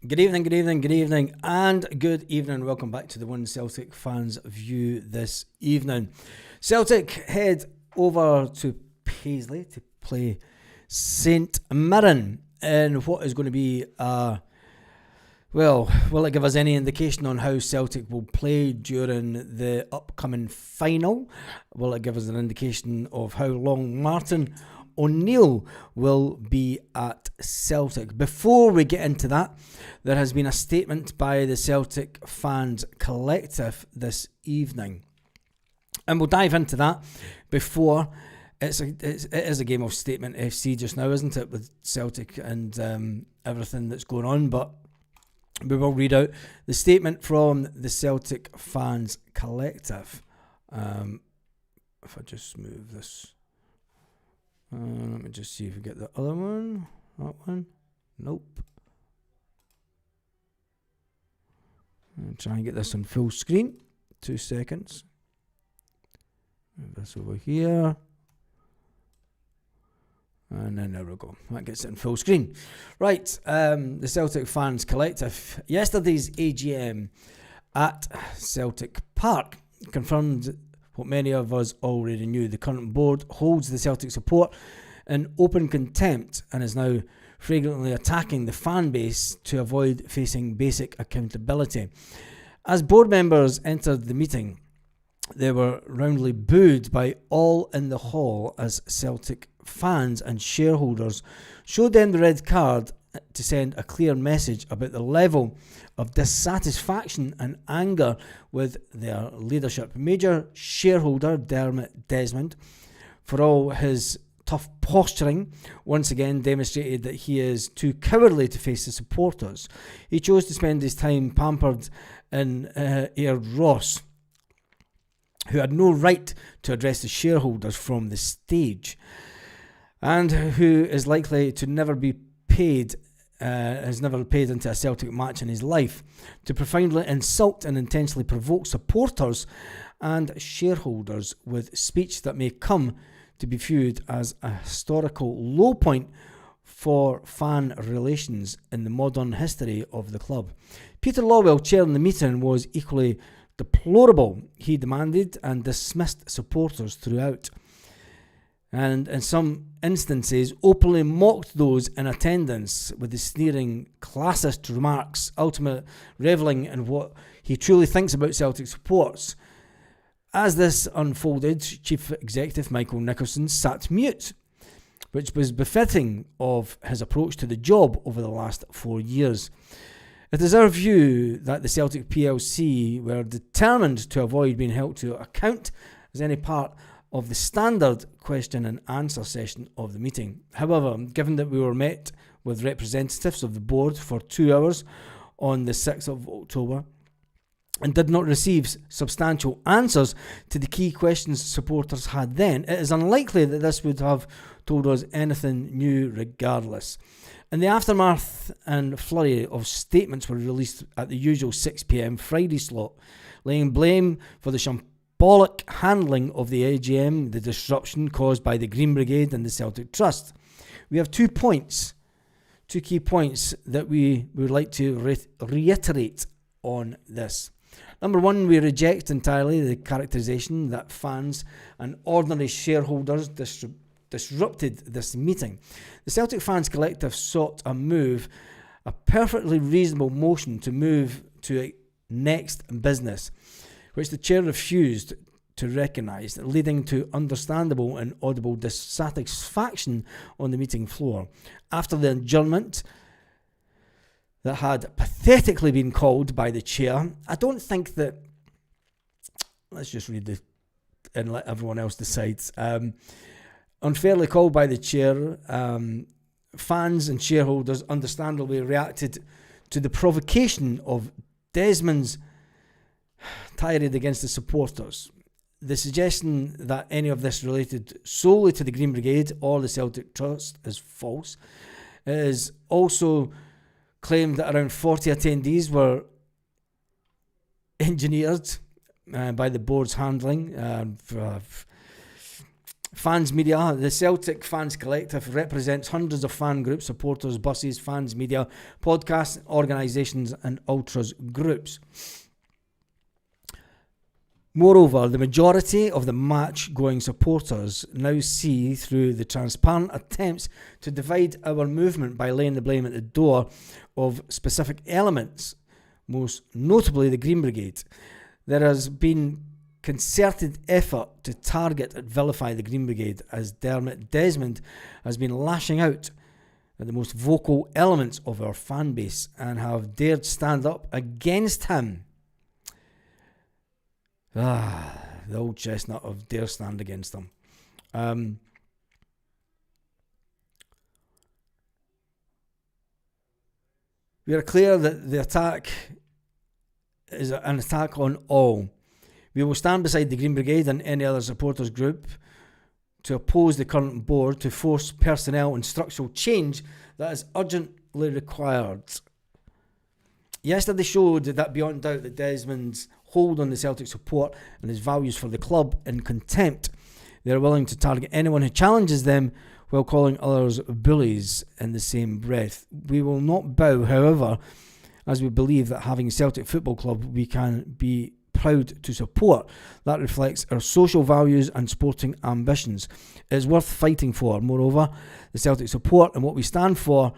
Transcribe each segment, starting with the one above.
Good evening, good evening, good evening, and good evening. Welcome back to the One Celtic Fans View this evening. Celtic head over to Paisley to play St Mirren in what is going to be will it give us any indication on how Celtic will play during the upcoming final? Will it give us an indication of how long Martin O'Neill will be at Celtic? Before we get into that, there has been a statement by the Celtic Fans Collective this evening, and we'll dive into that. Before it is a game of Statement FC just now, isn't it, with Celtic and everything that's going on, but we will read out the statement from the Celtic Fans Collective. If I just move this, let me just see if we get the other one. That one, nope. I'll try and get this on full screen. 2 seconds. Move this over here. And then there we go. That gets it in full screen. Right, the Celtic Fans Collective. Yesterday's AGM at Celtic Park confirmed what many of us already knew. The current board holds the Celtic support in open contempt and is now flagrantly attacking the fan base to avoid facing basic accountability. As board members entered the meeting, they were roundly booed by all in the hall as Celtic fans and shareholders showed them the red card to send a clear message about the level of dissatisfaction and anger with their leadership. Major shareholder Dermot Desmond, for all his tough posturing, once again demonstrated that he is too cowardly to face the supporters. He chose to spend his time pampered in Aird Ross, who had no right to address the shareholders from the stage, and who is likely to never be paid, has never paid into a Celtic match in his life, to profoundly insult and intentionally provoke supporters and shareholders with speech that may come to be viewed as a historical low point for fan relations in the modern history of the club. Peter Lawwell, chairing the meeting, was equally deplorable. He demanded and dismissed supporters throughout, and in some instances openly mocked those in attendance with the sneering classist remarks, ultimately revelling in what he truly thinks about Celtic supports. As this unfolded, Chief Executive Michael Nicholson sat mute, which was befitting of his approach to the job over the last 4 years. It is our view that the Celtic PLC were determined to avoid being held to account as any part of the standard question and answer session of the meeting. However, given that we were met with representatives of the board for 2 hours on the 6th of October and did not receive substantial answers to the key questions supporters had then, it is unlikely that this would have told us anything new regardless. In the aftermath and flurry of statements were released at the usual 6 p.m. Friday slot, laying blame for the shambolic handling of the AGM, the disruption caused by the Green Brigade and the Celtic Trust. We have 2 key points that we would like to reiterate on this. Number one, we reject entirely the characterisation that fans and ordinary shareholders disrupted this meeting. The Celtic Fans Collective sought a perfectly reasonable motion to move to next business, which the chair refused to recognise, leading to understandable and audible dissatisfaction on the meeting floor. After the adjournment that had pathetically been called by the chair, I don't think that... Let's just read it and let everyone else decide. Unfairly called by the chair, fans and shareholders understandably reacted to the provocation of Desmond's tirade against the supporters. The suggestion that any of this related solely to the Green Brigade or the Celtic Trust is false. It is also claimed that around 40 attendees were engineered by the board's handling. Fans media. The Celtic Fans Collective represents hundreds of fan groups, supporters, buses, fans media, podcasts, organisations and ultras groups. Moreover, the majority of the match-going supporters now see through the transparent attempts to divide our movement by laying the blame at the door of specific elements, most notably the Green Brigade. There has been concerted effort to target and vilify the Green Brigade, as Dermot Desmond has been lashing out at the most vocal elements of our fan base and have dared stand up against him. The old chestnut of dare stand against them. We are clear that the attack is an attack on all. We will stand beside the Green Brigade and any other supporters group to oppose the current board, to force personnel and structural change that is urgently required. Yesterday showed that beyond doubt that Desmond's hold on the Celtic support and his values for the club in contempt. They are willing to target anyone who challenges them while calling others bullies in the same breath. We will not bow, however, as we believe that having a Celtic Football Club we can be proud to support. That reflects our social values and sporting ambitions. It is worth fighting for. Moreover, the Celtic support and what we stand for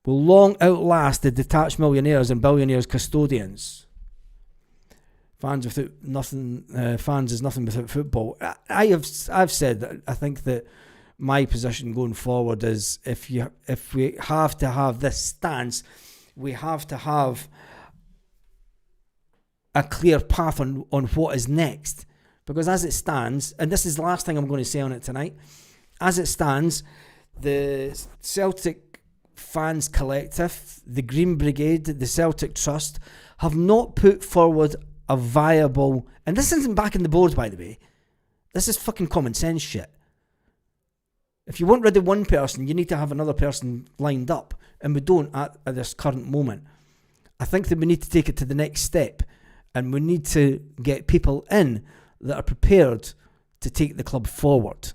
will long outlast the detached millionaires and billionaires custodians. Fans is nothing without football. I've said that I think that my position going forward is if we have to have this stance, we have to have a clear path on what is next. Because as it stands, and this is the last thing I'm going to say on it tonight, as it stands, the Celtic Fans Collective, the Green Brigade, the Celtic Trust have not put forward a viable, and this isn't backing the board, by the way, this is fucking common sense shit. If you want rid of one person, you need to have another person lined up, and we don't at this current moment. I think that we need to take it to the next step, and we need to get people in that are prepared to take the club forward.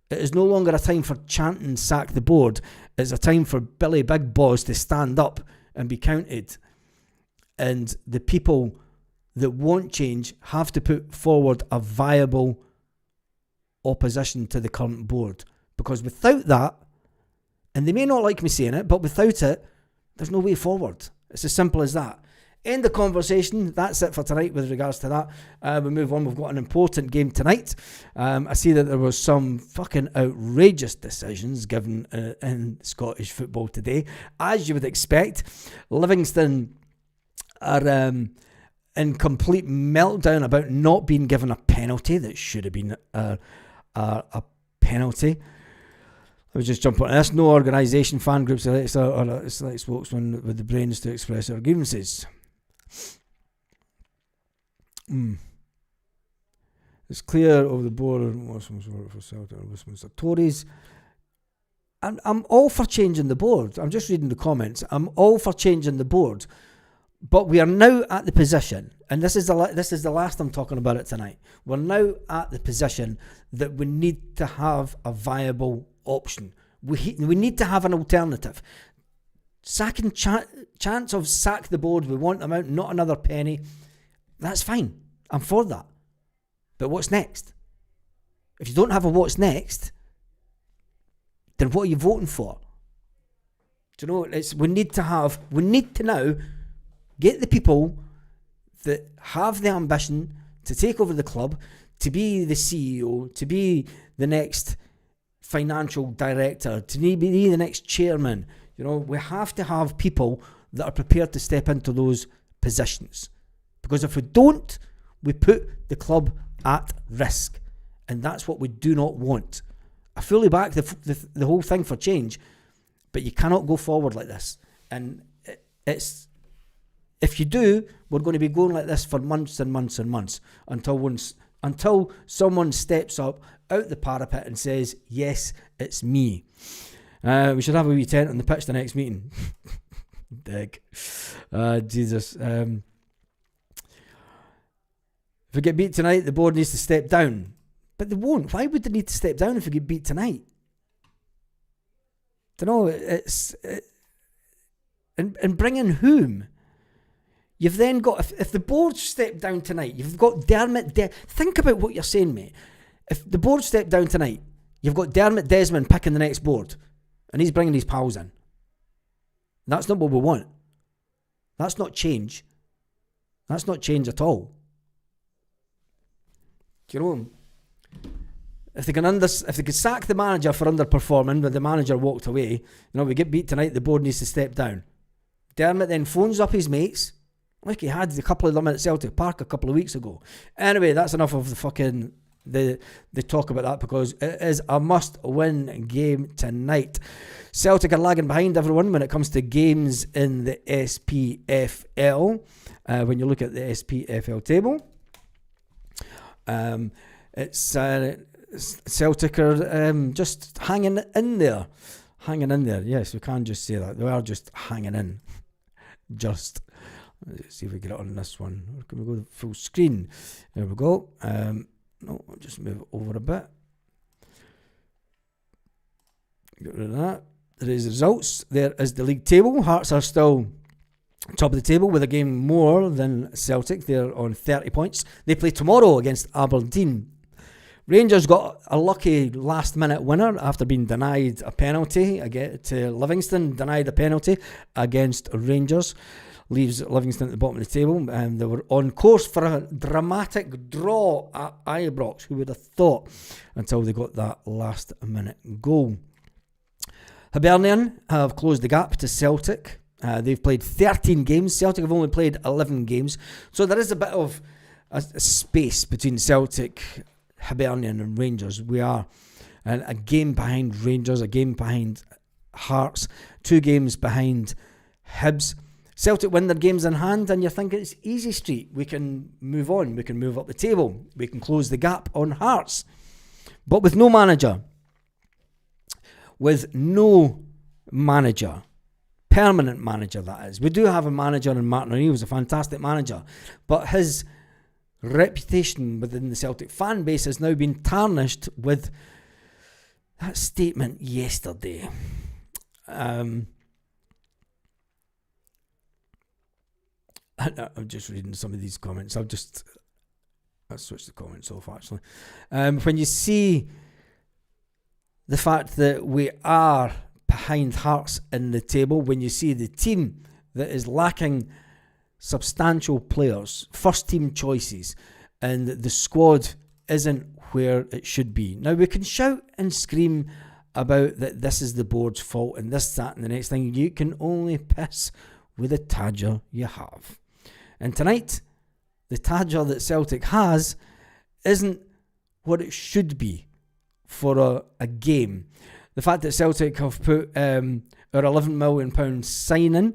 It is no longer a time for chanting sack the board. It's a time for Billy Big Boss to stand up and be counted, and the people that won't change have to put forward a viable opposition to the current board. Because without that, and they may not like me saying it, but without it, there's no way forward. It's as simple as that. End the conversation. That's it for tonight with regards to that. We move on. We've got an important game tonight. I see that there was some fucking outrageous decisions given in Scottish football today. As you would expect, Livingston are in complete meltdown about not being given a penalty that should have been a penalty. I was just jumping on this. No organisation, fan groups, or a select spokesman with the brains to express their grievances. It's clear over the board for Celtic and Westminster Tories. I'm all for changing the board. I'm just reading the comments. I'm all for changing the board. But we are now at the position, and this is the last I'm talking about it tonight. We're now at the position that we need to have a viable option. We need to have an alternative. Chance of sack the board, we want them out, not another penny. That's fine. I'm for that. But what's next? If you don't have a what's next, then what are you voting for? Do you know, we need to now get the people that have the ambition to take over the club, to be the CEO, to be the next financial director, to be the next chairman. You know, we have to have people that are prepared to step into those positions. Because if we don't, we put the club at risk. And that's what we do not want. I fully back the whole thing for change, but you cannot go forward like this. And it's... If you do, we're going to be going like this for months and months and months until someone steps up out the parapet and says, yes, it's me. We should have a wee tent on the pitch the next meeting. Dig. Jesus. If we get beat tonight, the board needs to step down. But they won't. Why would they need to step down if they get beat tonight? Don't know. And bring in whom? You've then got, if the board step down tonight, you've got Dermot. Think about what you're saying, mate. If the board step down tonight, you've got Dermot Desmond picking the next board, and he's bringing his pals in. That's not what we want. That's not change. That's not change at all. You know, if they can sack the manager for underperforming, when the manager walked away, we get beat tonight, the board needs to step down. Dermot then phones up his mates, like he had a couple of them at Celtic Park a couple of weeks ago. Anyway, that's enough of the talk about that, because it is a must-win game tonight. Celtic are lagging behind everyone when it comes to games in the SPFL. When you look at the SPFL table, it's Celtic are just hanging in there. Yes, we can just say that. They are just hanging in. Let's see if we get it on this one. Or can we go to full screen? There we go. No, I'll just move over a bit. Get rid of that. There is the results. There is the league table. Hearts are still top of the table with a game more than Celtic. They're on 30 points. They play tomorrow against Aberdeen. Rangers got a lucky last-minute winner after being denied a penalty to Livingston. Denied a penalty against Rangers. Leaves Livingston at the bottom of the table. And they were on course for a dramatic draw at Ibrox. Who would have thought, until they got that last-minute goal. Hibernian have closed the gap to Celtic. They've played 13 games. Celtic have only played 11 games. So there is a bit of a space between Celtic, Hibernian and Rangers. We are a game behind Rangers, a game behind Hearts, 2 games behind Hibs. Celtic win their games in hand, and you're thinking it's easy street. We can move on. We can move up the table. We can close the gap on Hearts. But with no manager, permanent manager that is. We do have a manager in Martin O'Neill, who's a fantastic manager, but his reputation within the Celtic fan base has now been tarnished with that statement yesterday. I'm just reading some of these comments. I'll switch the comments off actually. When you see the fact that we are behind Hearts in the table, when you see the team that is lacking substantial players, first team choices, and the squad isn't where it should be. Now we can shout and scream about that this is the board's fault and this, that and the next thing. You can only piss with the Tadger you have. And tonight, the Tadger that Celtic has isn't what it should be for a game. The fact that Celtic have put our £11 million signing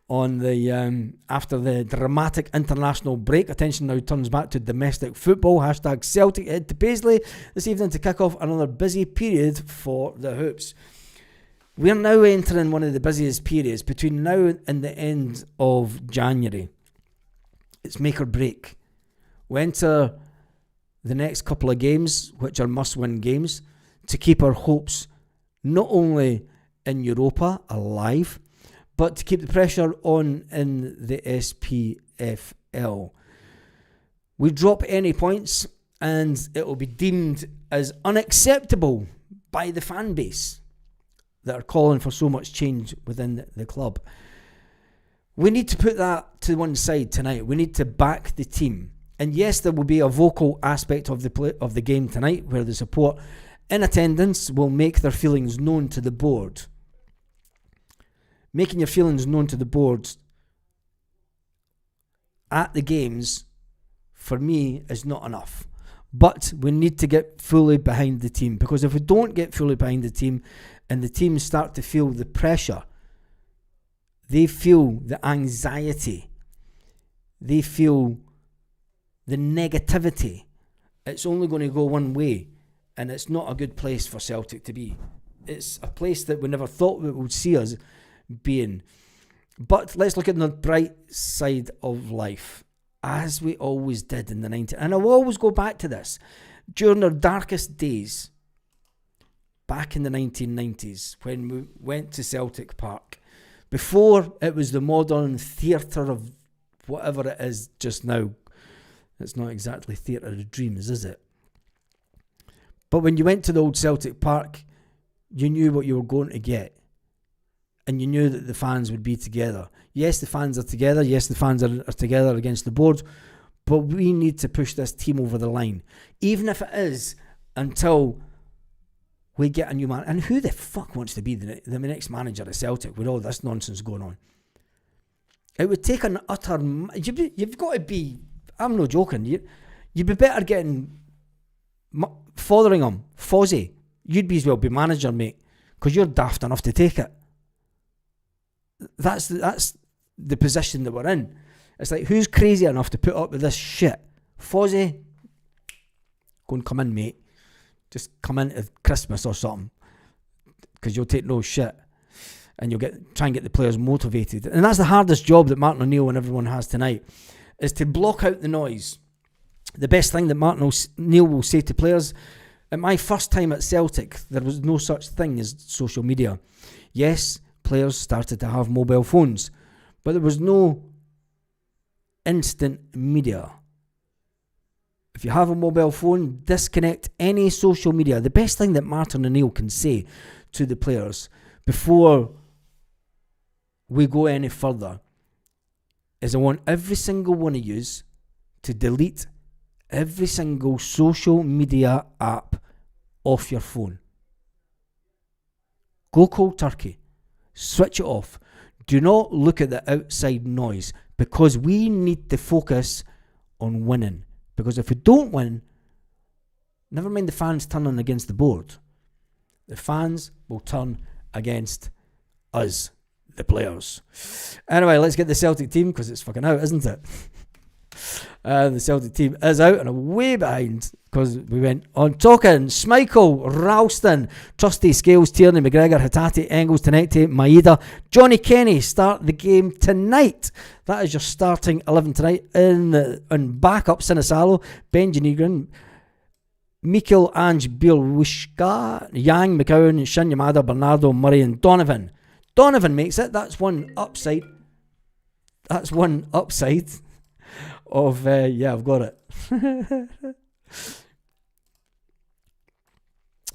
on the after the dramatic international break. Attention now turns back to domestic football. # Celtic head to Paisley this evening to kick off another busy period for the Hoops. We're now entering one of the busiest periods between now and the end of January. It's make or break. We enter the next couple of games, which are must-win games, to keep our hopes not only in Europa alive, but to keep the pressure on in the SPFL. We drop any points and it will be deemed as unacceptable by the fan base that are calling for so much change within the club. We need to put that to one side tonight. We need to back the team. And yes, there will be a vocal aspect of the game tonight where the support in attendance will make their feelings known to the board. Making your feelings known to the board at the games, for me, is not enough. But we need to get fully behind the team, because if we don't get fully behind the team and the team start to feel the pressure, they feel the anxiety, they feel the negativity, it's only going to go one way, and it's not a good place for Celtic to be. It's a place that we never thought we would see us being. But let's look at the bright side of life, as we always did in the 90s. And I will always go back to this. During our darkest days, back in the 1990s, when we went to Celtic Park, before it was the modern theatre of whatever it is just now. It's not exactly theatre of dreams, is it? But when you went to the old Celtic Park, you knew what you were going to get. And you knew that the fans would be together. Yes, the fans are together. Yes, the fans are together against the board. But we need to push this team over the line. Even if it is until we get a new man. And who the fuck wants to be the next manager at Celtic with all this nonsense going on? It would take an utter... You've got to be... I'm not joking. You'd be better getting Fotheringham, Fozzie. You'd be as well be manager, mate, because you're daft enough to take it. That's the position that we're in. It's like, who's crazy enough to put up with this shit? Fozzie, go and come in, mate. Just come in at Christmas or something, because you'll take no shit, and you'll try and get the players motivated. And that's the hardest job that Martin O'Neill and everyone has tonight, is to block out the noise. The best thing that Martin O'Neill will say to players: at my first time at Celtic, there was no such thing as social media. Yes, players started to have mobile phones, but there was no instant media. If you have a mobile phone, disconnect any social media. The best thing that Martin O'Neill can say to the players before we go any further is, I want every single one of you to delete every single social media app off your phone. Go cold turkey. Switch it off. Do not look at the outside noise, because we need to focus on winning. Because if we don't win, never mind the fans turning against the board, the fans will turn against us, the players. Anyway, let's get the Celtic team, because it's fucking out, isn't it? The Celtic team is out and are way behind, because we went on talking. Schmeichel, Ralston, Trusty, Scales, Tierney, McGregor, Hatate, Engels, Tenecte, Maeda, Johnny Kenny start the game tonight. That is your starting 11 tonight. In backup, Sinisalo, Benji Negrin, Mikel Ange Bielwushka, Yang, McCowan, Shinyamada, Bernardo, Murray and Donovan. Donovan makes it. That's one upside. That's one upside of, I've got it.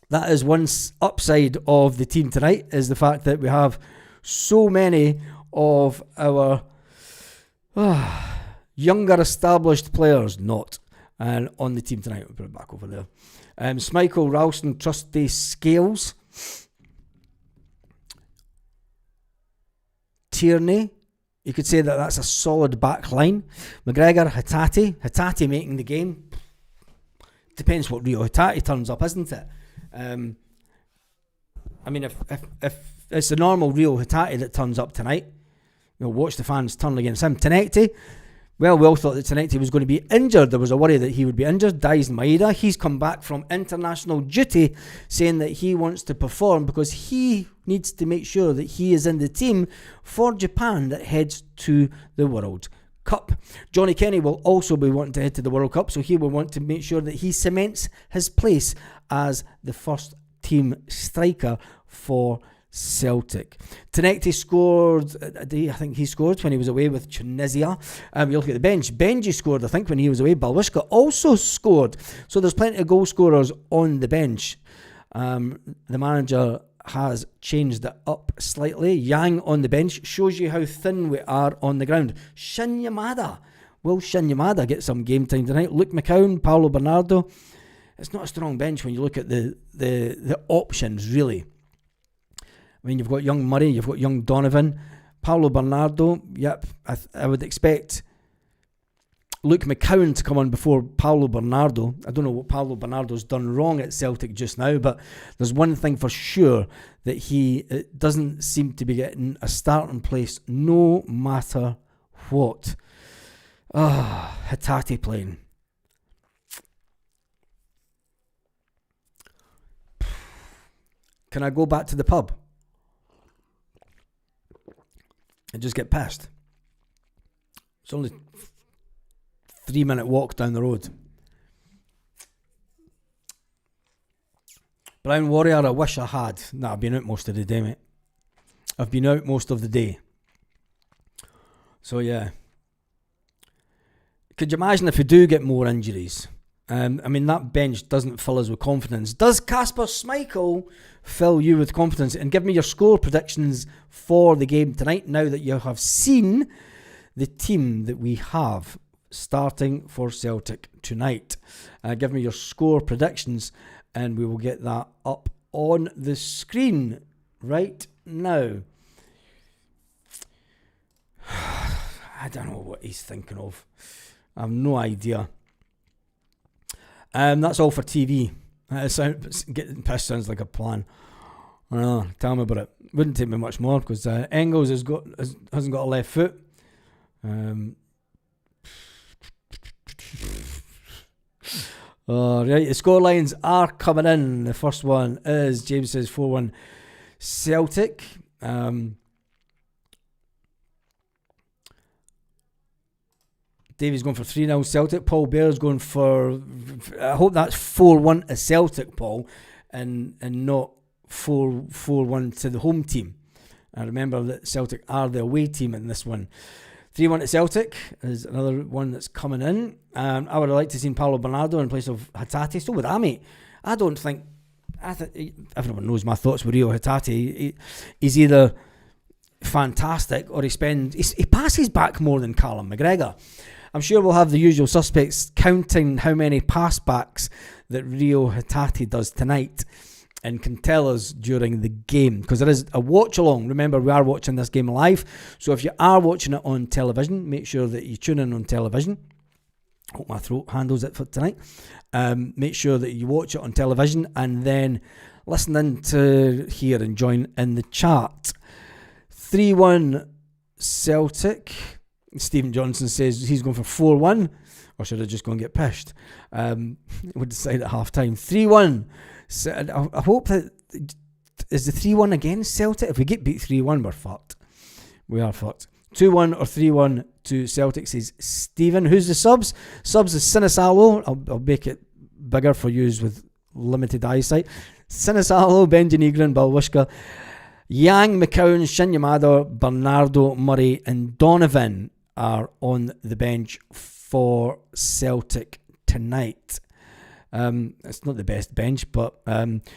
That is one upside of the team tonight, is the fact that we have so many of our younger established players and on the team tonight. We'll put it back over there. Schmeichel, Ralston, Trusty, Scales, Tierney. You could say that that's a solid back line. McGregor, Hatate making the game. Depends what Rio Hatate turns up, isn't it? I mean, if it's the normal Rio Hatate that turns up tonight, you'll watch the fans turn against him. Tenecte, well, we all thought that Tenecte was going to be injured. There was a worry that he would be injured. Daizen Maeda, he's come back from international duty, saying that he wants to perform because he needs to make sure that he is in the team for Japan that heads to the World Cup. Johnny Kenny will also be wanting to head to the World Cup, so he will want to make sure that he cements his place as the first team striker for Celtic. Tenecte scored, I think he scored when he was away with Tunisia. You look at the bench, Benji scored I think when he was away. Balwishka also scored, so there's plenty of goal scorers on the bench. The manager has changed it up slightly. Yang on the bench shows you how thin we are on the ground. Shinyamada, will Shinyamada get some game time tonight? Luke McCowan, Paulo Bernardo. It's not a strong bench when you look at the options, really. I mean, you've got young Murray, you've got young Donovan, Paulo Bernardo. Yep, I would expect Luke McCowan to come on before Paulo Bernardo. I don't know what Paulo Bernardo's done wrong at Celtic just now, but there's one thing for sure, that he doesn't seem to be getting a starting place no matter what. Hatate playing. Can I go back to the pub and just get pissed? It's only 3-minute walk down the road. Brown Warrior, I wish I had. Nah, I've been out most of the day, mate. I've been out most of the day. So, yeah. Could you imagine if we do get more injuries? I mean, that bench doesn't fill us with confidence. Does Kasper Schmeichel fill you with confidence? And give me your score predictions for the game tonight, now that you have seen the team that we have starting for Celtic tonight. Give me your score predictions, and we will get that up on the screen right now. I don't know what he's thinking of. I have no idea. That's all for TV. Getting pissed sounds like a plan. I don't know, tell me about it. Wouldn't take me much more, because Engels hasn't got a left foot. Right, the scorelines are coming in. The first one is, James says 4-1 Celtic. Davey's going for 3-0 Celtic. Paul Bear's going for, I hope that's 4-1 to Celtic, Paul, and not 4-1 to the home team. I remember that Celtic are the away team in this one. 3-1 to Celtic is another one that's coming in. I would have liked to see Paulo Bernardo in place of Hatate. So would I, mate. I don't think... everyone knows my thoughts with Rio Hatate. He's either fantastic or he passes back more than Callum McGregor. I'm sure we'll have the usual suspects counting how many pass backs that Rio Hatate does tonight, and can tell us during the game, because there is a watch along. Remember, we are watching this game live, so if you are watching it on television, make sure that you tune in on television. Hope my throat handles it for tonight. Make sure that you watch it on television and then listen in to here and join in the chat. 3-1 Celtic. Stephen Johnson says he's going for 4-1, or should I just go and get pished? We'll decide at half time. 3-1. So I hope that is the 3-1 against Celtic. If we get beat 3-1, we're fucked. We are fucked. 2-1 or 3-1 to Celtic, says Stephen. Who's the subs? Subs is Sinisalo. I'll make it bigger for you with limited eyesight. Sinisalo, Benji Negrin, Balwishka, Yang, McCowan, Shin Yamada, Bernardo, Murray and Donovan are on the bench for Celtic tonight. It's not the best bench, but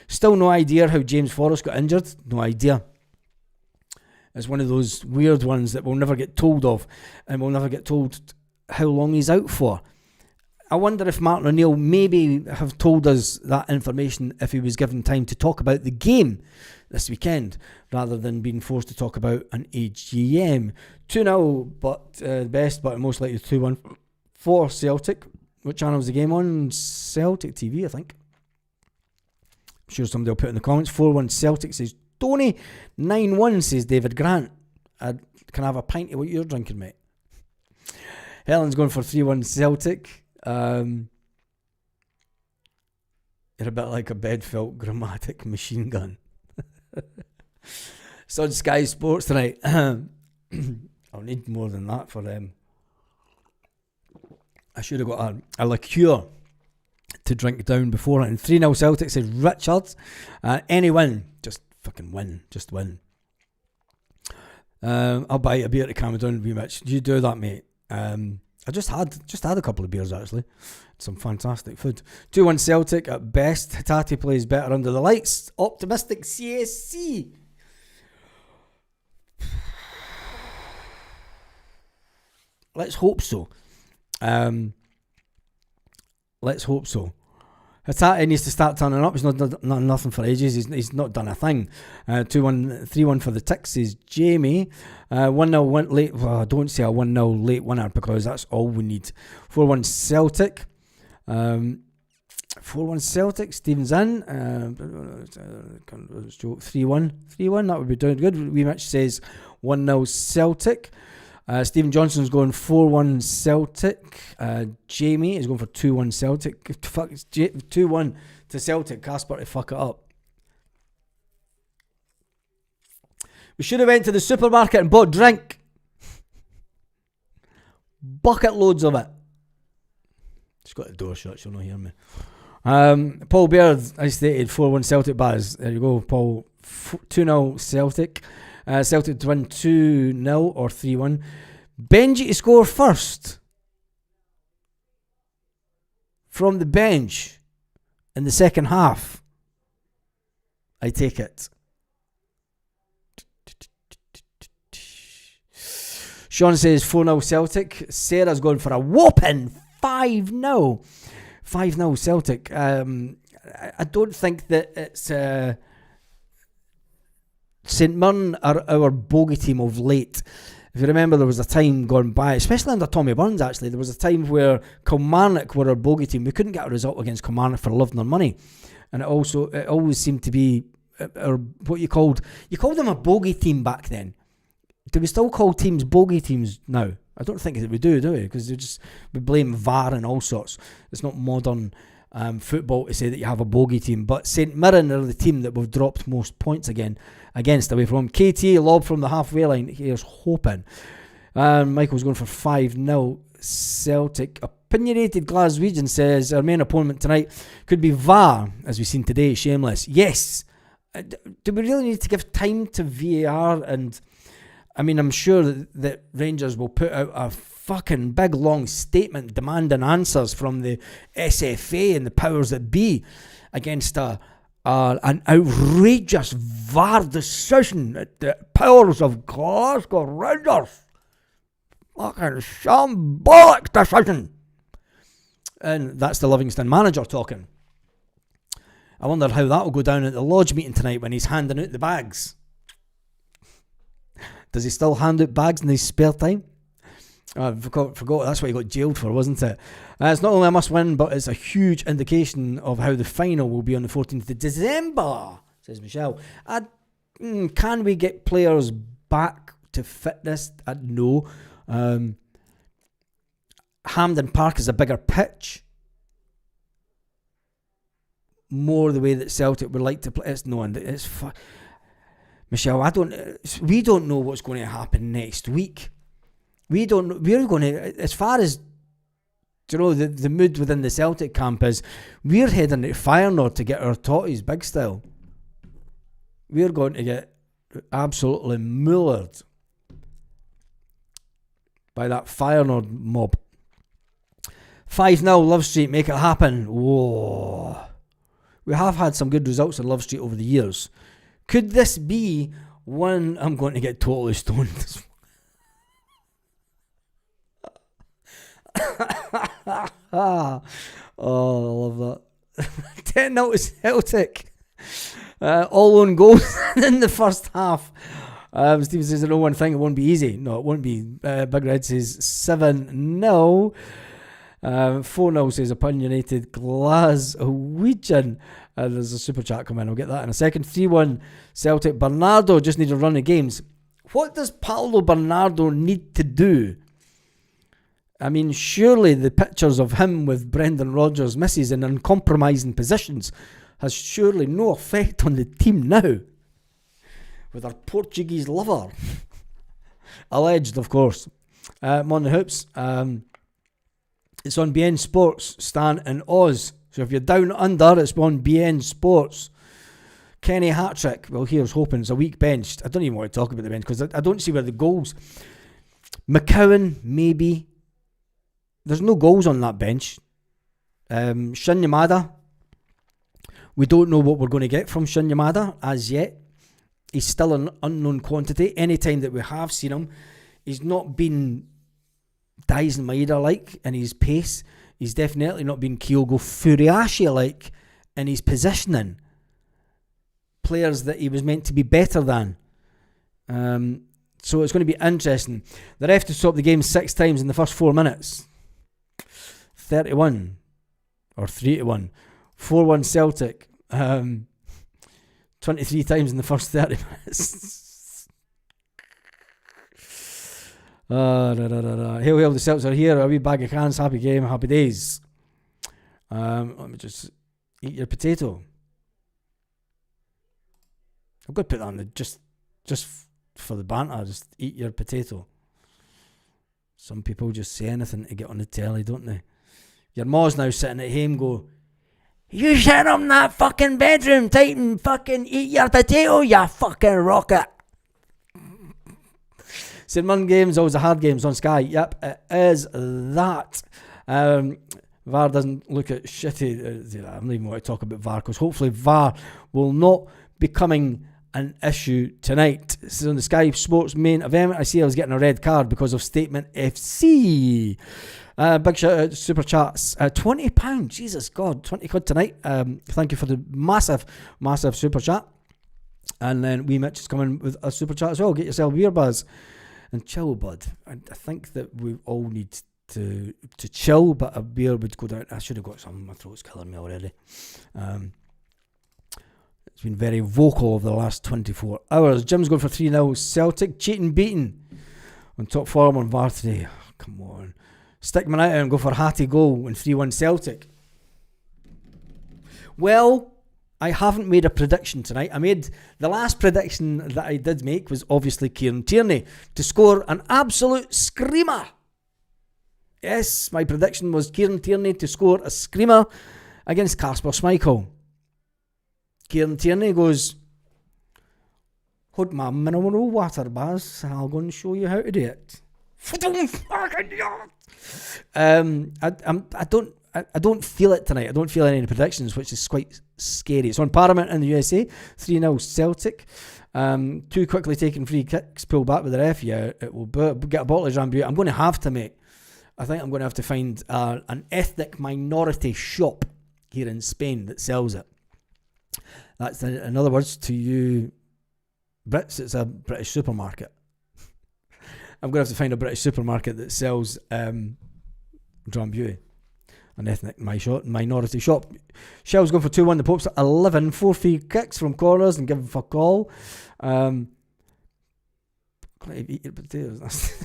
still no idea how James Forrest got injured. No idea. It's one of those weird ones that we'll never get told of, and we'll never get told how long he's out for. I wonder if Martin O'Neill maybe have told us that information if he was given time to talk about the game this weekend, rather than being forced to talk about an AGM. 2-0, but best, but most likely 2-1 for Celtic. What channel is the game on? Celtic TV, I think. I'm sure somebody will put in the comments. 4-1 Celtic, says Tony. 9-1, says David Grant. Can I have a pint of what you're drinking, mate? Helen's going for 3-1 Celtic. You're a bit like a bed-felt grammatic machine gun. So Sky Sports tonight. I'll need more than that for them. I should have got a liqueur to drink down beforehand. 3-0 Celtic, says Richard. Any win, just fucking win. Just win. I'll buy a beer to calm it down a wee bit. You do that, mate. I just had a couple of beers, actually. Some fantastic food. 2-1 Celtic at best. Hatate plays better under the lights. Optimistic CSC. Let's hope so. Let's hope so. Hatate needs to start turning up. He's not done nothing for ages. He's not done a thing. 2-1, 3-1 for the Ticks, says Jamie. 1-0 late. Well, don't say a 1-0 late winner, because that's all we need. 4-1 Celtic. 4-1 Celtic. Stevens in. 3-1. 3-1. That would be doing good. Rematch says 1-0 Celtic. Stephen Johnson's going 4-1 Celtic. Jamie is going for 2-1 Celtic. 2-1 to Celtic. Kasper to fuck it up. We should have went to the supermarket and bought drink. Bucket loads of it. Just got the door shut, she'll not hear me. Paul Baird, I stated 4-1 Celtic Baz. There you go, Paul. 2-0 Celtic. Celtic to win 2-0 or 3-1. Benji to score first from the bench in the second half. I take it. Sean says 4-0 Celtic. Sarah's going for a whopping 5-0. 5-0 Celtic. I don't think that it's... St Mirren are our bogey team of late. If you remember, there was a time gone by, especially under Tommy Burns actually, there was a time where Kilmarnock were our bogey team. We couldn't get a result against Kilmarnock for love nor money. And it always seemed to be what you called them a bogey team back then. Do we still call teams bogey teams now? I don't think that we do we? Because we blame VAR and all sorts. It's not modern football to say that you have a bogey team. But St Mirren are the team that we've dropped most points against away from. KT lob from the halfway line. Here's hoping. Michael's going for 5-0 Celtic. Opinionated Glaswegian says our main opponent tonight could be VAR, as we've seen today. Shameless. Yes. Do we really need to give time to VAR? And I mean, I'm sure that Rangers will put out a fucking big long statement demanding answers from the SFA and the powers that be against an outrageous VAR decision at the powers of Glasgow Rangers. Fucking shambolic decision. And that's the Livingston manager talking. I wonder how that will go down at the lodge meeting tonight when he's handing out the bags. Does he still hand out bags in his spare time? I forgot that's what he got jailed for, wasn't it? It's not only a must-win, but it's a huge indication of how the final will be on the 14th of December, says Michelle. Can we get players back to fitness? No. Hampden Park is a bigger pitch. More the way that Celtic would like to play. Michelle, we don't know what's going to happen next week. We don't know. We're going to, as far as, the mood within the Celtic camp is, we're heading to Feyenoord to get our totties big style. We're going to get absolutely mullered by that Feyenoord mob. 5-0 Love Street, make it happen. Whoa. We have had some good results in Love Street over the years. Could this be one? I'm going to get totally stoned. Oh, I love that. 10-0 to Celtic. All own goals in the first half. Stephen says, I know one thing, it won't be easy. No, it won't be. Big Red says 7-0. 4-0 says opinionated Glaswegian. There's a super chat coming. I'll get that in a second. 3-1 Celtic. Bernardo just needs a run of games. What does Paulo Bernardo need to do? I mean, surely the pictures of him with Brendan Rodgers' misses in uncompromising positions has surely no effect on the team now. With our Portuguese lover. Alleged, of course. On the hoops. It's on BN Sports, Stan and Oz. So if you're down under, it's on BN Sports. Kenny hat-trick. Well, here's hoping. It's a week benched. I don't even want to talk about the bench because I don't see where the goals. McCowan, maybe. There's no goals on that bench. Shin Yamada. We don't know what we're going to get from Shin Yamada as yet. He's still an unknown quantity. Any time that we have seen him, he's not been Dyson Maeda-like in his pace. He's definitely not been Kyogo Furiashi-like in his positioning. Players that he was meant to be better than. So it's going to be interesting. The ref to stop the game 6 times in the first 4 minutes. 31 or 3-1. 4-1 Celtic. 23 times in the first 30 minutes. Hail, hail, the Celts are here. A wee bag of cans. Happy game, happy days. Let me just eat your potato. I've got to put that on the just for the banter. Just eat your potato. Some people just say anything to get on the telly, don't they? Your ma's now sitting at home go, You sit in that fucking bedroom tight and fucking eat your potato, you fucking rocket. St Mirren games, always the hard games on Sky. Yep, it is that. VAR doesn't look at shitty. I don't even want to talk about VAR because hopefully VAR will not be coming an issue tonight. This is on the Sky Sports main event. I see I was getting a red card because of Statement FC. Big shout out to Super Chats. £20. Jesus God, 20 quid tonight. Thank you for the massive Super Chat. And then Wee Mitch is coming with a Super Chat as well. Get yourself a beer buzz and chill, bud. I think that we all need to chill, but a beer would go down. I should have got some. My throat's killing me already. It's been very vocal over the last 24 hours. Jim's going for 3-0 Celtic. Cheating beaten on top form on VAR today. Oh, come on. Stick man out and go for Hattie goal and 3-1 Celtic. Well, I haven't made a prediction tonight. The last prediction that I did make was obviously Kieran Tierney to score an absolute screamer. Yes, my prediction was Kieran Tierney to score a screamer against Kasper Schmeichel. Kieran Tierney goes, hold my mineral water, Baz. I'll go and show you how to do it. I don't feel it tonight. I don't feel any predictions, which is quite scary. It's on Paramount in the USA. 3-0 Celtic. 2 quickly taken free kicks, pulled back with the ref. Yeah, it will get a bottle of Jambu. I'm going to have to, mate. I think I'm going to have to find an ethnic minority shop here in Spain that sells it. That's, in other words, to you Brits, it's a British supermarket. I'm going to have to find a British supermarket that sells Drambuie. An ethnic minority shop. Shell's going for 2-1. The Pope's at 11. 4 free kicks from corners and give fuck all. Eat your potatoes.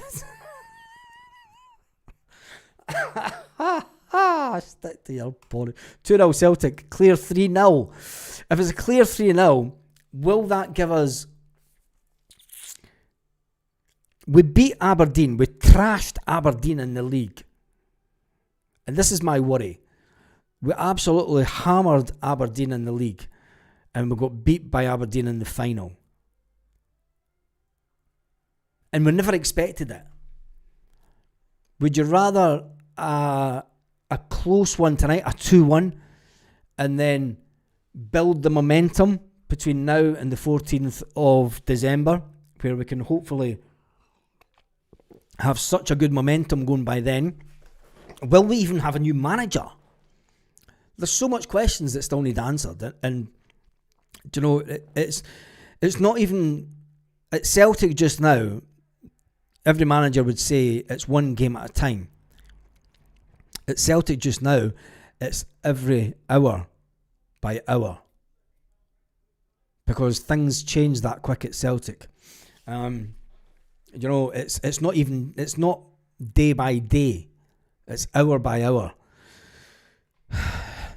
Stick to your body. 2-0 Celtic. Clear 3-0. If it's a clear 3-0, will that give us... We beat Aberdeen. We trashed Aberdeen in the league. And this is my worry. We absolutely hammered Aberdeen in the league. And we got beat by Aberdeen in the final. And we never expected it. Would you rather a close one tonight, a 2-1, and then build the momentum between now and the 14th of December, where we can hopefully have such a good momentum going by then? Will we even have a new manager? There's so much questions that still need answered, and you know, it's not even at Celtic just now. Every manager would say it's one game at a time. At Celtic just now, it's every hour by hour, because things change that quick at Celtic. You know, it's not day by day. It's hour by hour.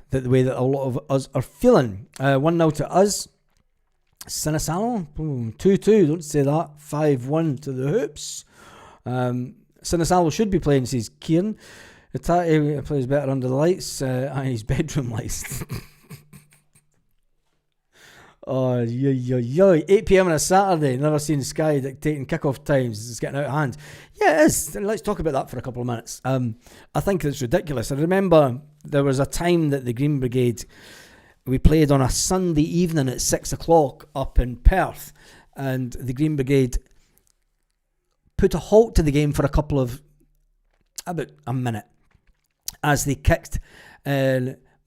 The way that a lot of us are feeling. 1-0 to us. Sinisalo, 2-2. Don't say that. 5-1 to the Hoops. Sinisalo should be playing, says Kieran. Itati plays better under the lights. And his bedroom lights. Oh, 8 p.m. on a Saturday. Never seen Sky dictating kickoff times. It's getting out of hand. Yeah, it is. Let's talk about that for a couple of minutes. I think it's ridiculous. I remember there was a time that the Green Brigade, we played on a Sunday evening at 6 o'clock up in Perth, and the Green Brigade put a halt to the game for about a minute as they kicked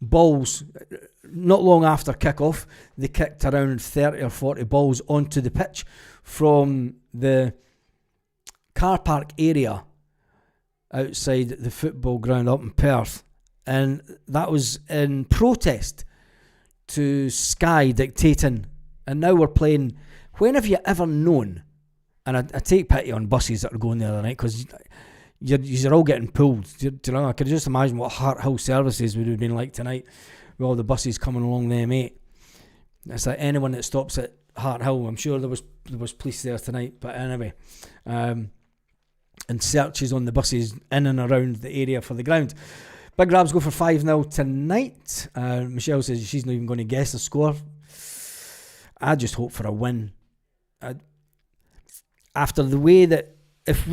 balls. Not long after kick-off, they kicked around 30 or 40 balls onto the pitch from the car park area outside the football ground up in Perth. And that was in protest to Sky dictating. And now we're playing... When have you ever known... And I take pity on buses that are going the other night, because you're all getting pulled. Do you know? I could just imagine what Hart Hill services would have been like tonight, with all the buses coming along the M8. It's like anyone that stops at Hart Hill. I'm sure there was police there tonight, but anyway, and searches on the buses in and around the area for the ground. Big Rabs go for 5-0 tonight. Michelle says she's not even going to guess the score. I just hope for a win. After the way that if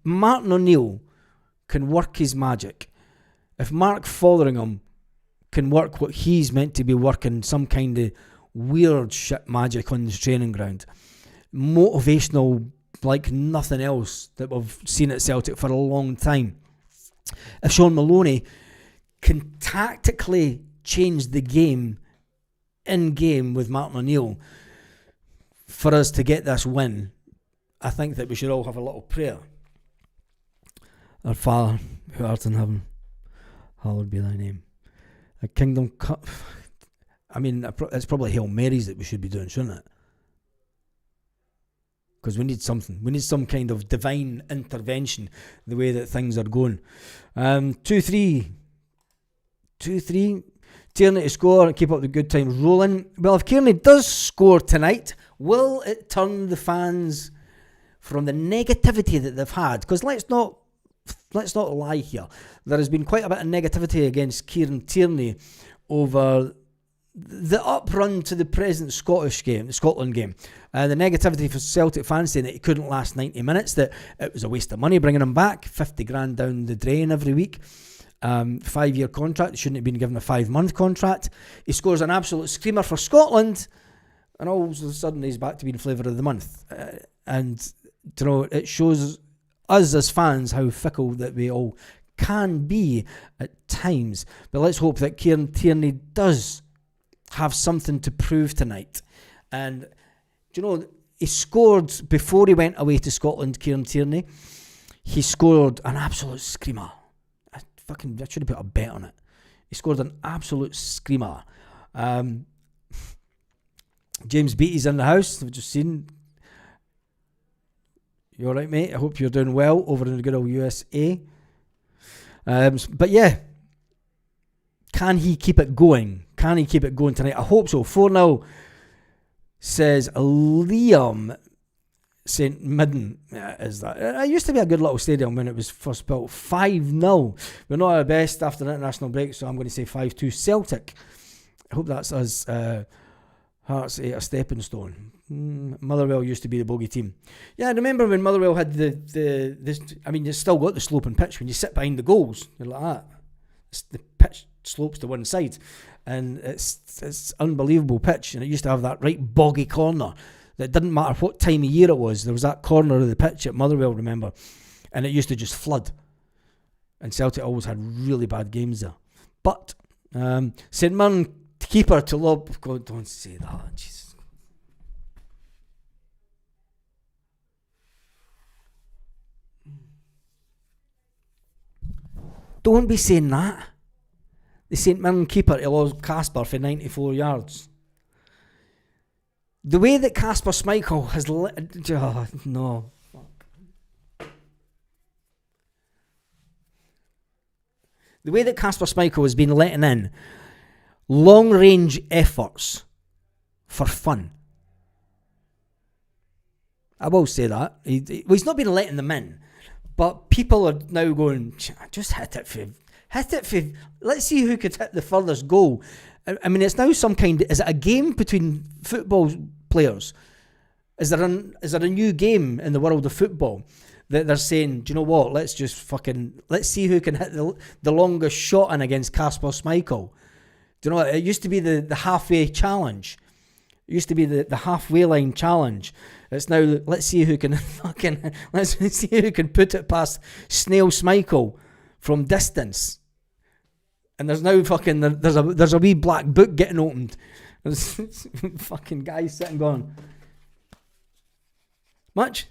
Martin O'Neill can work his magic, if Mark Fotheringham can work what he's meant to be working, some kind of weird shit magic on the training ground, motivational like nothing else that we've seen at Celtic for a long time. If Sean Maloney can tactically change the game in game with Martin O'Neill for us to get this win, I think that we should all have a little prayer. Our Father, who art in heaven, hallowed be thy name. A kingdom come. I mean, it's probably Hail Marys that we should be doing, shouldn't it? Because we need something. We need some kind of divine intervention the way that things are going. 2-3. Tierney to score and keep up the good times rolling. Well, if Tierney does score tonight, will it turn the fans from the negativity that they've had? Because let's not lie here. There has been quite a bit of negativity against Kieran Tierney over the up-run to the present Scotland game. The negativity for Celtic fans saying that he couldn't last 90 minutes, that it was a waste of money bringing him back, 50 grand down the drain every week. 5-year contract, he shouldn't have been given a 5-month contract. He scores an absolute screamer for Scotland, and all of a sudden he's back to being flavour of the month. And you know, it shows us as fans how fickle that we all can be at times. But let's hope that Kieran Tierney does have something to prove tonight. And do you know, he scored before he went away to Scotland. Kieran Tierney, he scored an absolute screamer. I should have put a bet on it. He scored an absolute screamer. James Beattie's in the house. I've just seen. You all right, mate? I hope you're doing well over in the good old USA. But yeah, can he keep it going? Can he keep it going tonight? I hope so. 4-0 says Liam St. Midden. Is that? It used to be a good little stadium when it was first built. 5-0. We're not at our best after the international break, so I'm going to say 5-2 Celtic. I hope that's us. Hearts 8 a stepping stone. Motherwell used to be the bogey team. Yeah, I remember when Motherwell had this. I mean, you still got the sloping pitch when you sit behind the goals. You're like that. The pitch slopes to one side, and it's unbelievable pitch. And it used to have that right boggy corner that didn't matter what time of year it was. There was that corner of the pitch at Motherwell, remember, and it used to just flood. And Celtic always had really bad games there. But St. Mirren keeper to lob. God, don't say that. Jesus. Don't be saying that. The St. Mirren keeper to lob Casper for 94 yards. The way that Casper Schmeichel has no. Fuck. The way that Casper Schmeichel has been letting in long-range efforts for fun. I will say that. He's not been letting them in, but people are now going, just hit it for, let's see who could hit the furthest goal. I mean, it's now some kind of, is it a game between football players? Is there a new game in the world of football that they're saying, do you know what, let's see who can hit the longest shot in against Casper Schmeichel. Do you know, it used to be the halfway challenge. It used to be the halfway line challenge. It's now, let's see who can let's see who can put it past Snail Schmeichel from distance. And there's now there's a wee black book getting opened. There's fucking guys sitting going, much?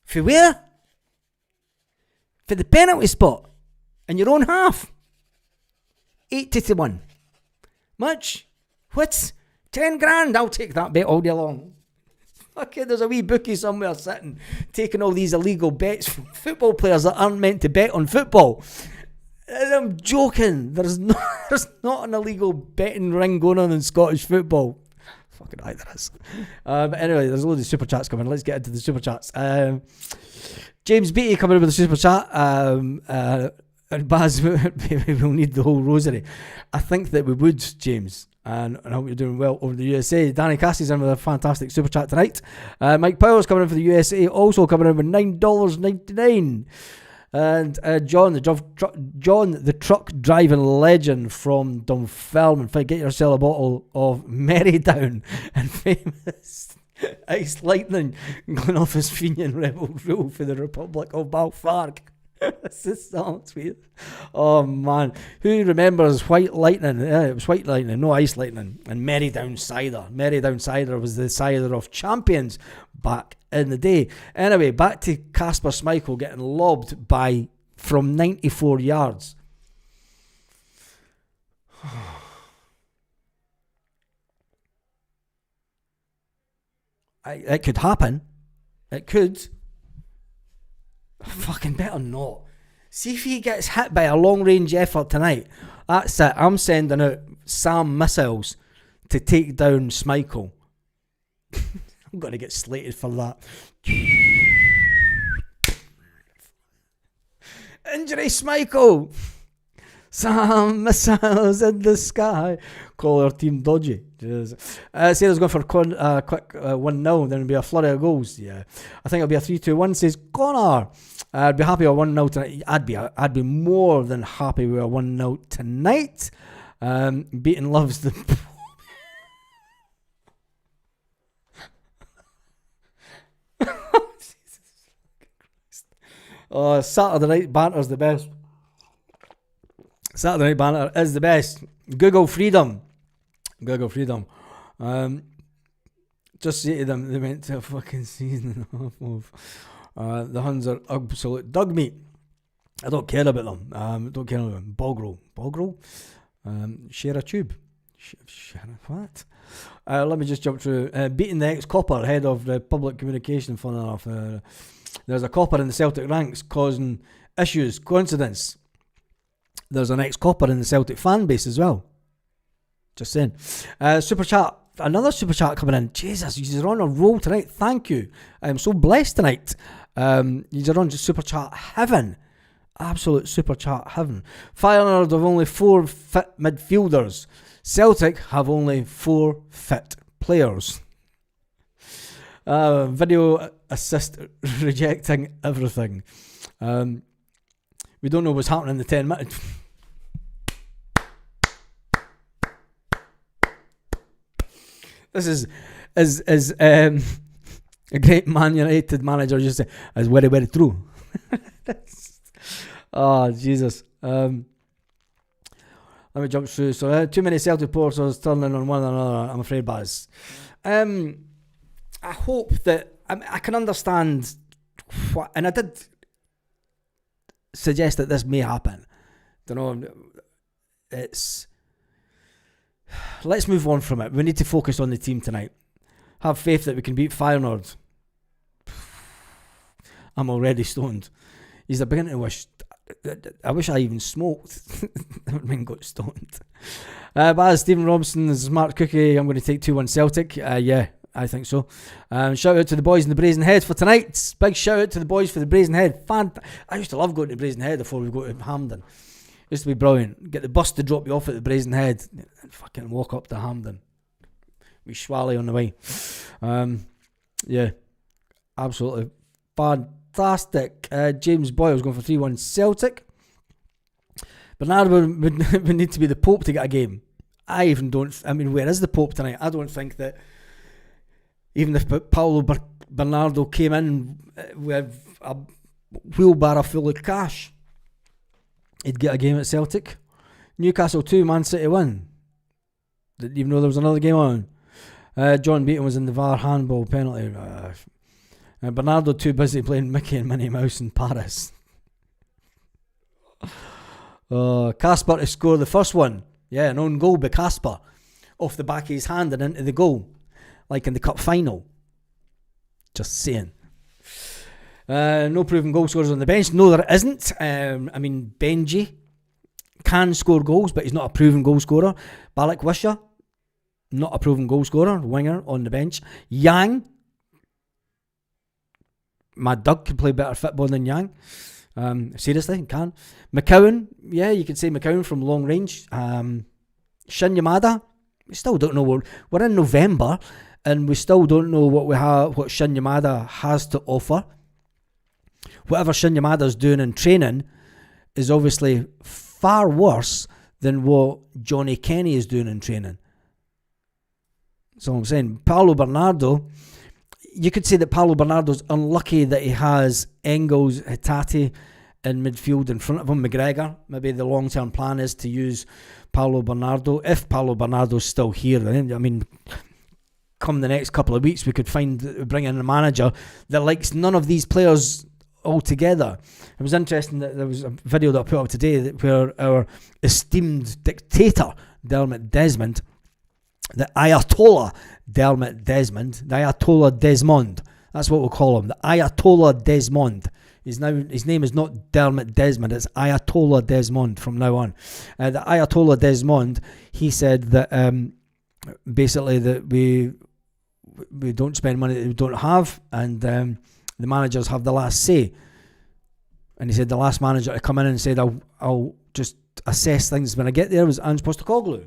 For where? For the penalty spot in your own half. 80-1. Much? What's 10 grand? I'll take that bet all day long. Okay, there's a wee bookie somewhere sitting, taking all these illegal bets from football players that aren't meant to bet on football. And I'm joking. There's not an illegal betting ring going on in Scottish football. Fucking right, there is. But anyway, there's a load of super chats coming. Let's get into the super chats. James Beattie coming in with a super chat. And Baz, we'll need the whole rosary. I think that we would, James. And I hope you're doing well over the USA. Danny Cassie's in with a fantastic super chat tonight. Mike Powell's coming in for the USA, also coming in with $9.99. And John, the truck driving legend from Dunfermline. Get yourself a bottle of Merrydown and famous Ice Lightning going off his Fenian Rebel rule for the Republic of Balfark. This is so sweet. Oh man, who remembers White Lightning? It was White Lightning, no Ice Lightning. And Merrydown cider. Merrydown cider was the cider of champions back in the day. Anyway, back to Kasper Schmeichel getting lobbed from 94 yards. It could happen. It could. Fucking better not. See if he gets hit by a long range effort tonight. That's it. I'm sending out SAM missiles to take down Schmeichel. I'm going to get slated for that. Injury Schmeichel. SAM missiles in the sky. Call our team dodgy. Sarah's going for a quick 1-0. Then it'll be a flurry of goals. Yeah, I think it'll be a 3-2-1. Says Connor. I'd be happy with a 1-0 tonight. I'd be more than happy with a 1-0 tonight. Beaton loves the. Oh, Saturday night banter's the best. Saturday night banter is the best. Google freedom. Just say to them they went to a fucking season and a half of the Huns are absolute dog meat. I don't care about them. Don't care about them. Bogrel. Share a tube. Share a what? Let me just jump through. Beating the ex-copper, head of the public communication, fun enough. There's a copper in the Celtic ranks causing issues. Coincidence? There's an ex-copper in the Celtic fan base as well. Just saying. Super chat. Another super chat coming in. Jesus, you're on a roll tonight. Thank you. I'm so blessed tonight. You're on super chat heaven. Absolute super chat heaven. Feyenoord have only 4 fit midfielders. Celtic have only 4 fit players. Video assist rejecting everything. We don't know what's happening in the 10 minutes. This is a great Man United manager just say, is very, very true. Oh, Jesus. Let me jump through. So, too many Celtic supporters turning on one another, I'm afraid, Baz. I hope that I can understand what, and I did suggest that this may happen. Don't know. Let's move on from it. We need to focus on the team tonight. Have faith that we can beat Feyenoord. I'm already stoned. He's beginning to wish. I wish I even smoked. I would have got stoned. But as Stephen Robson is a smart cookie, I'm going to take 2-1 Celtic. Yeah, I think so. Shout out to the boys in the Brazen Head for tonight. Big shout out to the boys for the Brazen Head. I used to love going to Brazen Head before we go to Hampden. Used to be brilliant. Get the bus to drop you off at the Brazen Head and fucking walk up to Hampden. We schwally on the way. Yeah, absolutely fantastic. James Boyle's going for 3-1 Celtic. Bernard would need to be the Pope to get a game. Where is the Pope tonight? I don't think that even if Paolo Bernardo came in with a wheelbarrow full of cash, he'd get a game at Celtic. Newcastle 2, Man City 1. Didn't even know there was another game on. John Beaton was in the VAR handball penalty. Bernardo too busy playing Mickey and Minnie Mouse in Paris. Kasper to score the first one. Yeah, an own goal by Kasper. Off the back of his hand and into the goal. Like in the cup final. Just saying. No proven goal scorers on the bench. No, there isn't. Benji can score goals, but he's not a proven goal scorer. Balak Wisha, not a proven goal scorer. Winger on the bench. Yang, Mad Doug can play better football than Yang. Seriously, can. McCowan, yeah, you could say McCowan from long range. Shin Yamada, we still don't know we're in November, and we still don't know what Shin Yamada has to offer. Whatever Shin Yamada's doing in training is obviously far worse than what Johnny Kenny is doing in training. That's all I'm saying. Paulo Bernardo, you could say that Paulo Bernardo's unlucky that he has Engels, Hatate in midfield in front of him, McGregor. Maybe the long-term plan is to use Paulo Bernardo, if Paulo Bernardo's still here. I mean, come the next couple of weeks, we could bring in a manager that likes none of these players altogether. It was interesting that there was a video that I put up today where our esteemed dictator, Dermot Desmond, the Ayatollah Dermot Desmond, the Ayatollah Desmond, that's what we'll call him, the Ayatollah Desmond. His name is not Dermot Desmond, it's Ayatollah Desmond from now on. The Ayatollah Desmond, he said that basically that we don't spend money that we don't have, and the managers have the last say. And he said the last manager to come in and said, I'll just assess things when I get there was Ange Postecoglou.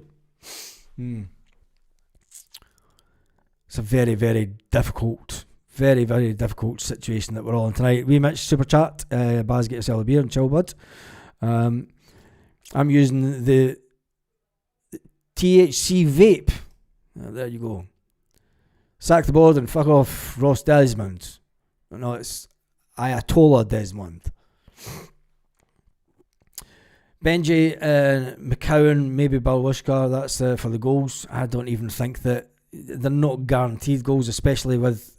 It's a very, very difficult situation that we're all in tonight. We Mitch Super Chat, Baz, get yourself a beer and chill, bud. I'm using the THC vape. There you go. Sack the board and fuck off Ross Desmond. No, it's Ayatollah Desmond. Benji, McCowan, maybe Balwishka, that's for the goals. I don't even think that they're not guaranteed goals, especially with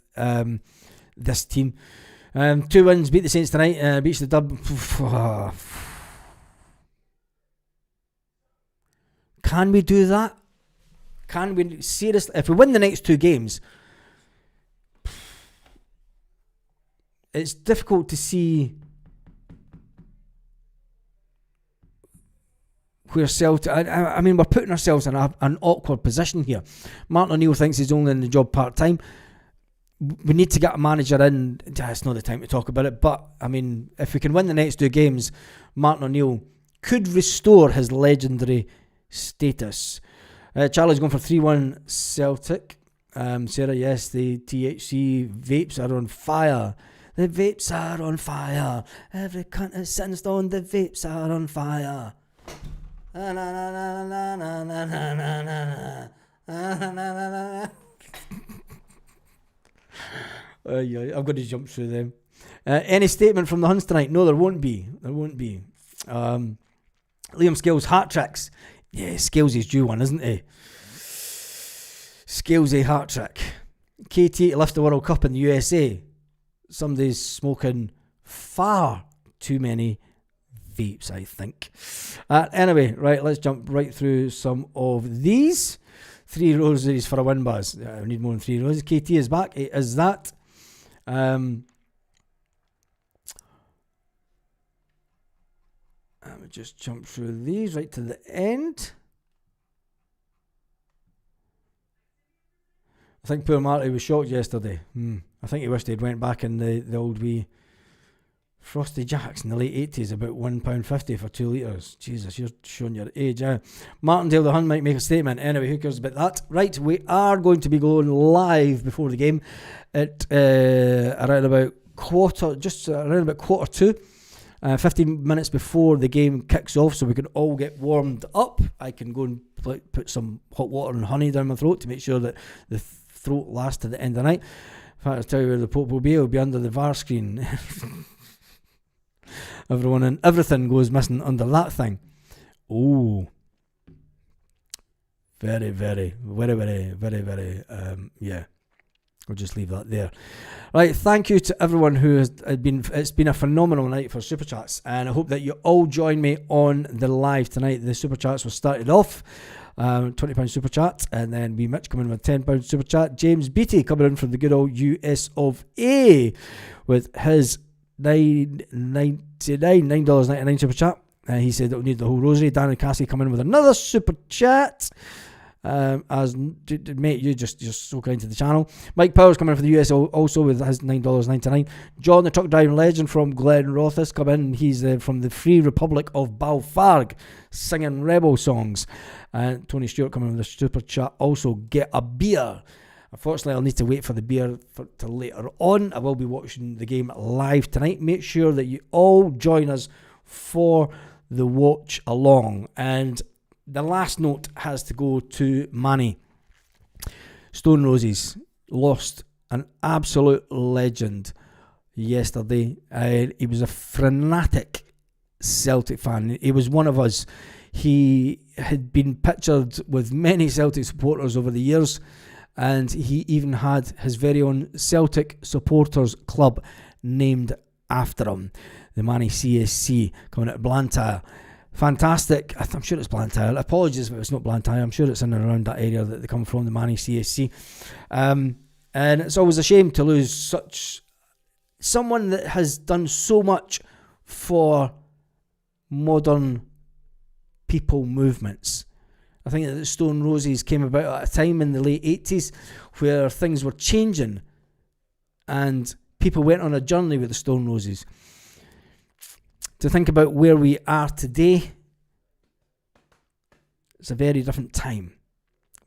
this team. 2 wins, beat the Saints tonight, beats the Dub. Can we do that? Can we seriously? If we win the next 2 games, it's difficult to see where Celtic. I mean, we're putting ourselves in an awkward position here. Martin O'Neill thinks he's only in the job part time. We need to get a manager in. It's not the time to talk about it, but I mean, if we can win the next 2 games, Martin O'Neill could restore his legendary status. Charlie's going for 3-1 Celtic. Sarah, yes, the THC vapes are on fire. The vapes are on fire. Every cunt is sitting stone. The vapes are on fire. I've got to jump through them. Any statement from the Huns tonight? No, there won't be. Liam Scales hat tricks. Yeah, Scales is due one, isn't he? Scalesy hat trick. KT to lift the World Cup in the USA. Somebody's smoking far too many vapes, I think. Anyway, right, let's jump right through some of these. 3 rosaries for a win, Buzz. I need more than 3 roses. KT is back. It is that. I would just jump through these right to the end. I think poor Marty was shocked yesterday. I think he wished he'd went back in the old wee Frosty Jacks in the late 80s, about £1.50 for 2 litres. Jesus, you're showing your age. Martindale the Hun might make a statement. Anyway, who cares about that? Right, we are going to be going live before the game at around about quarter 2. 15 minutes before the game kicks off, so we can all get warmed up. I can go and put some hot water and honey down my throat to make sure that the throat lasts to the end of the night. In fact, I'll tell you where the Pope will be. It'll be under the VAR screen. Everyone and everything goes missing under that thing. Oh, very, very, very, very, very, very, yeah. I'll just leave that there. Right, thank you to everyone who has been. It's been a phenomenal night for Super Chats, and I hope that you all join me on the live tonight. The Super Chats were started off £20 Super Chat, and then we Mitch coming with £10 Super Chat. James Beattie coming in from the good old US of A with his $9.99 Super Chat. He said that we need the whole rosary. Darren Cassie coming in with another Super Chat. Mate, you're so kind to the channel. Mike Powers coming in for the US also with his $9.99. John, the truck driving legend from Glenrothes, has come in. He's from the Free Republic of Balfarg, singing rebel songs. And Tony Stewart coming in with a super chat. Also, get a beer. Unfortunately, I'll need to wait for the beer till later on. I will be watching the game live tonight. Make sure that you all join us for the watch along. And the last note has to go to Manny. Stone Roses lost an absolute legend yesterday. He was a frenetic Celtic fan. He was one of us. He had been pictured with many Celtic supporters over the years, and he even had his very own Celtic Supporters Club named after him. The Manny CSC coming out of Blantyre. Fantastic. I'm sure it's Blantyre. Apologies if it's not Blantyre. I'm sure it's in and around that area that they come from, the Manny CSC. And it's always a shame to lose such someone that has done so much for modern people movements. I think that the Stone Roses came about at a time in the late 80s where things were changing and people went on a journey with the Stone Roses. To think about where we are today, it's a very different time.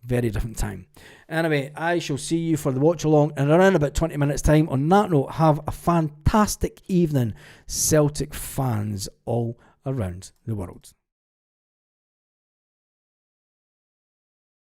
Very different time. Anyway, I shall see you for the watch along in around about 20 minutes time. On that note, have a fantastic evening, Celtic fans all around the world.